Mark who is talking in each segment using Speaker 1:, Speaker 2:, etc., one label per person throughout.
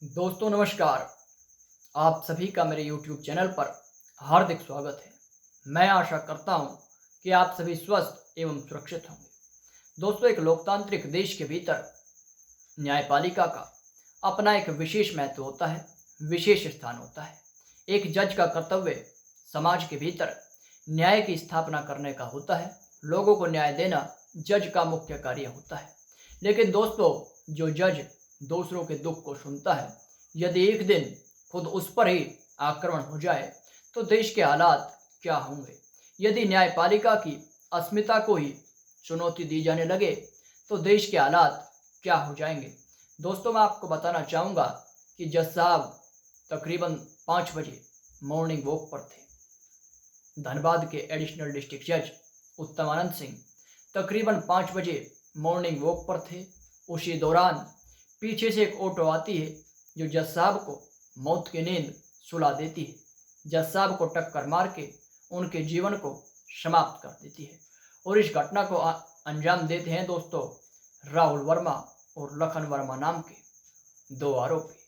Speaker 1: दोस्तों नमस्कार। आप सभी का मेरे YouTube चैनल पर हार्दिक स्वागत है। मैं आशा करता हूं कि आप सभी स्वस्थ एवं सुरक्षित होंगे। दोस्तों, एक लोकतांत्रिक देश के भीतर न्यायपालिका का अपना एक विशेष महत्व होता है, विशेष स्थान होता है। एक जज का कर्तव्य समाज के भीतर न्याय की स्थापना करने का होता है। लोगों को न्याय देना जज का मुख्य कार्य होता है। लेकिन दोस्तों, जो जज दूसरों के दुख को सुनता है, यदि एक दिन खुद उस पर ही आक्रमण हो जाए तो देश के हालात क्या होंगे। यदि न्यायपालिका की अस्मिता को ही चुनौती दी जाने लगे तो देश के हालात क्या हो जाएंगे। दोस्तों, मैं आपको बताना चाहूँगा कि जज साहब तकरीबन 5 बजे मॉर्निंग वॉक पर थे। धनबाद के एडिशनल डिस्ट्रिक्ट जज उत्तमानंद सिंह तकरीबन 5 बजे मॉर्निंग वॉक पर थे। उसी दौरान पीछे से एक ऑटो आती है जो जज साहब को मौत की नींद सुला देती है। जज साहब को टक्कर मार के उनके जीवन को समाप्त कर देती है। और इस घटना को अंजाम देते हैं दोस्तों राहुल वर्मा और लखन वर्मा नाम के 2 आरोपी।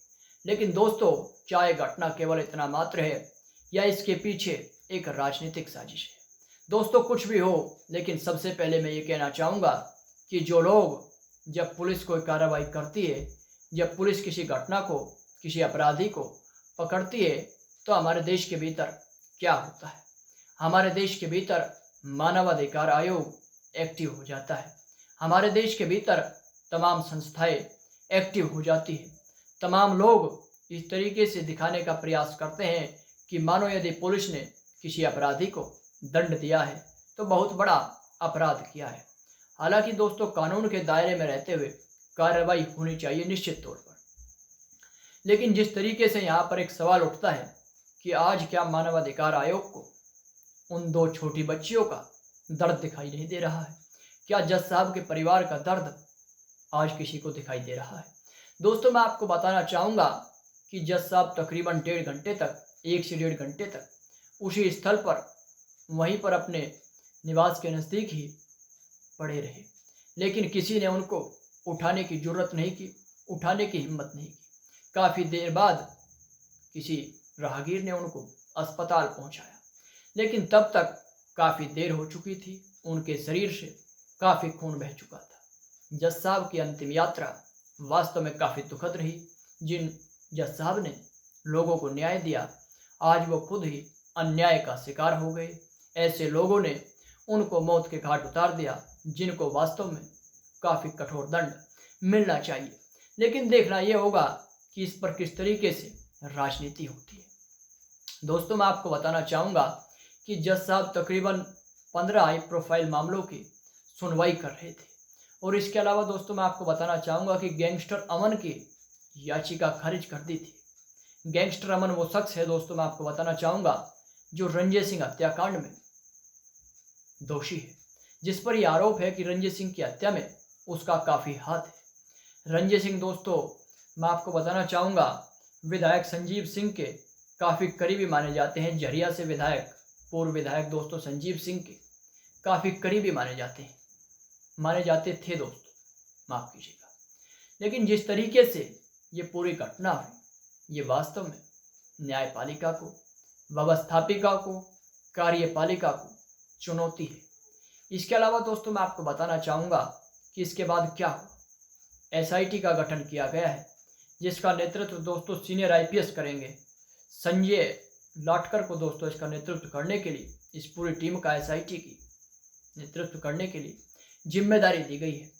Speaker 1: लेकिन दोस्तों, चाहे घटना केवल इतना मात्र है या इसके पीछे एक राजनीतिक साजिश है। दोस्तों, कुछ भी हो, लेकिन सबसे पहले मैं ये कहना चाहूँगा कि जो लोग जब पुलिस कोई कार्रवाई करती है, जब पुलिस किसी घटना को, किसी अपराधी को पकड़ती है, तो हमारे देश के भीतर क्या होता है। हमारे देश के भीतर मानवाधिकार आयोग एक्टिव हो जाता है। हमारे देश के भीतर तमाम संस्थाएं एक्टिव हो जाती है। तमाम लोग इस तरीके से दिखाने का प्रयास करते हैं कि मानो यदि पुलिस ने किसी अपराधी को दंड दिया है तो बहुत बड़ा अपराध किया है। हालांकि दोस्तों, कानून के दायरे में रहते हुए कार्रवाई होनी चाहिए निश्चित तौर पर। लेकिन जिस तरीके से यहाँ पर एक सवाल उठता है कि आज क्या मानवाधिकार आयोग को उन 2 छोटी बच्चियों का दर्द दिखाई नहीं दे रहा है? क्या जज साहब के परिवार का दर्द आज किसी को दिखाई दे रहा है? दोस्तों, मैं आपको बताना चाहूँगा कि जज साहब तकरीबन 1.5 घंटे तक, 1 से 1.5 घंटे तक उसी स्थल पर, वहीं पर अपने निवास के नज़दीक ही पड़े रहे। लेकिन किसी ने उनको उठाने की जरूरत नहीं की, उठाने की हिम्मत नहीं की। काफ़ी देर बाद किसी राहगीर ने उनको अस्पताल पहुंचाया, लेकिन तब तक काफ़ी देर हो चुकी थी। उनके शरीर से काफ़ी खून बह चुका था। जज साहब की अंतिम यात्रा वास्तव में काफ़ी दुखद रही। जिन जज साहब ने लोगों को न्याय दिया, आज वो खुद ही अन्याय का शिकार हो गए। ऐसे लोगों ने उनको मौत के घाट उतार दिया, जिनको वास्तव में काफ़ी कठोर दंड मिलना चाहिए। लेकिन देखना ये होगा कि इस पर किस तरीके से राजनीति होती है। दोस्तों, मैं आपको बताना चाहूँगा कि जज साहब तकरीबन 15 हाई प्रोफाइल मामलों की सुनवाई कर रहे थे। और इसके अलावा दोस्तों, मैं आपको बताना चाहूँगा कि गैंगस्टर अमन की याचिका खारिज कर दी थी। गैंगस्टर अमन वो शख्स है दोस्तों, मैं आपको बताना चाहूँगा, जो रंजीत सिंह हत्याकांड में दोषी है, जिस पर यह आरोप है कि रंजीत सिंह की हत्या में उसका काफ़ी हाथ है। रंजीत सिंह दोस्तों, मैं आपको बताना चाहूँगा, विधायक संजीव सिंह के काफ़ी करीबी माने जाते हैं। झरिया से विधायक, पूर्व विधायक दोस्तों संजीव सिंह के काफ़ी करीबी माने जाते थे दोस्तों, माफ़ कीजिएगा। लेकिन जिस तरीके से ये पूरी घटना हुई, ये वास्तव में न्यायपालिका को, व्यवस्थापिका को, कार्यपालिका को चुनौती है। इसके अलावा दोस्तों, मैं आपको बताना चाहूँगा कि इसके बाद क्या हुआ। एसआईटी का गठन किया गया है, जिसका नेतृत्व दोस्तों सीनियर आईपीएस करेंगे। संजय लाटकर को दोस्तों इसका नेतृत्व करने के लिए, इस पूरी टीम का एसआईटी की नेतृत्व करने के लिए जिम्मेदारी दी गई है।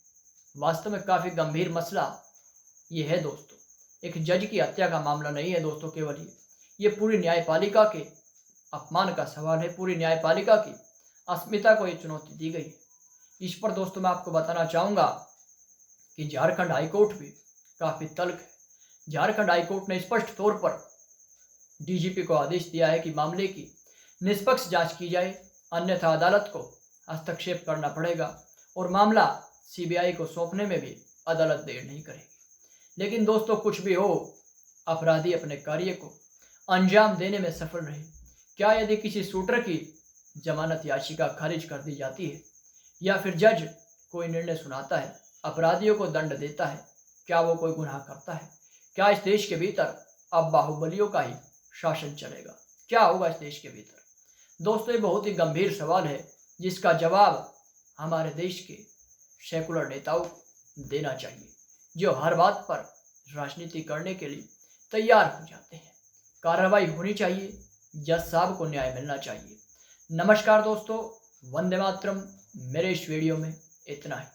Speaker 1: वास्तव में काफ़ी गंभीर मसला ये है दोस्तों। एक जज की हत्या का मामला नहीं है दोस्तों केवल ये पूरी न्यायपालिका के अपमान का सवाल है। पूरी न्यायपालिका की अस्मिता को ये चुनौती दी गई है। इस पर दोस्तों मैं आपको बताना चाहूँगा कि झारखंड हाईकोर्ट भी काफ़ी तल्ख है। झारखंड हाईकोर्ट ने स्पष्ट तौर पर डीजीपी को आदेश दिया है कि मामले की निष्पक्ष जांच की जाए, अन्यथा अदालत को हस्तक्षेप करना पड़ेगा और मामला सीबीआई को सौंपने में भी अदालत देर नहीं करेगी। लेकिन दोस्तों, कुछ भी हो, अपराधी अपने कार्य को अंजाम देने में सफल रहे। क्या यदि किसी शूटर की जमानत याचिका खारिज कर दी जाती है या फिर जज कोई निर्णय सुनाता है, अपराधियों को दंड देता है, क्या वो कोई गुनाह करता है? क्या इस देश के भीतर अब बाहुबलियों का ही शासन चलेगा? क्या होगा इस देश के भीतर? दोस्तों, ये बहुत ही गंभीर सवाल है जिसका जवाब हमारे देश के सेकुलर नेताओं को देना चाहिए, जो हर बात पर राजनीति करने के लिए तैयार हो जाते हैं। कार्रवाई होनी चाहिए, जज साहब को न्याय मिलना चाहिए। नमस्कार दोस्तों, वंदे मातरम। मेरे इस वीडियो में इतना ही।